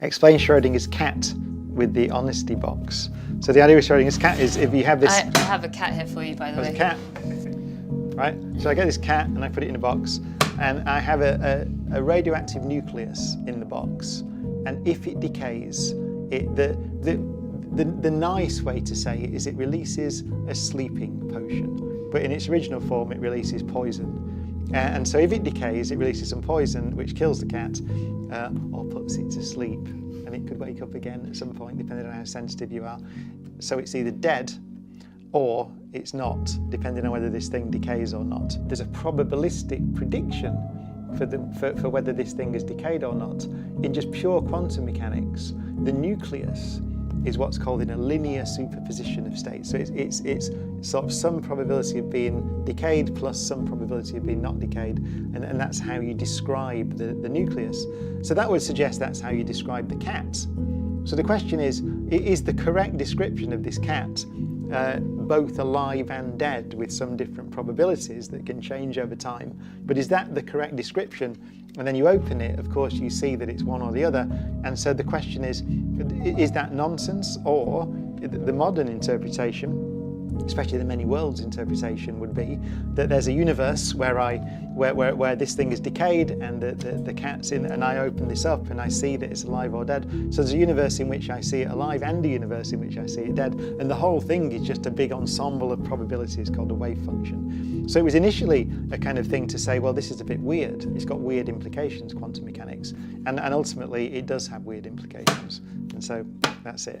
Explain Schrödinger's cat with the honesty box. So the idea with Schrödinger's cat is if you have this... I have a cat here for you, by the way. There's a cat, right? So I get this cat and I put it in a box, and I have a radioactive nucleus in the box, and if it decays, the nice way to say it is it releases a sleeping potion, but in its original form it releases poison. And so if it decays, it releases some poison which kills the cat or puts it to sleep, and it could wake up again at some point depending on how sensitive you are. So it's either dead or it's not, depending on whether this thing decays or not. There's a probabilistic prediction for whether this thing has decayed or not. In just pure quantum mechanics, the nucleus is what's called in a linear superposition of states. So it's sort of some probability of being decayed plus some probability of being not decayed, and that's how you describe the nucleus. So that would suggest that's how you describe the cat. So the question is the correct description of this cat both alive and dead with some different probabilities that can change over time? But is that the correct description? And then you open it, of course, you see that it's one or the other. And so the question is that nonsense? Or the modern interpretation, especially the many worlds interpretation, would be that there's a universe where this thing is decayed and the cat's in, and I open this up and I see that it's alive or dead. So there's a universe in which I see it alive and a universe in which I see it dead, and the whole thing is just a big ensemble of probabilities called a wave function. So it was initially a kind of thing to say, well, this is a bit weird. It's got weird implications, quantum mechanics, and ultimately it does have weird implications. And so that's it.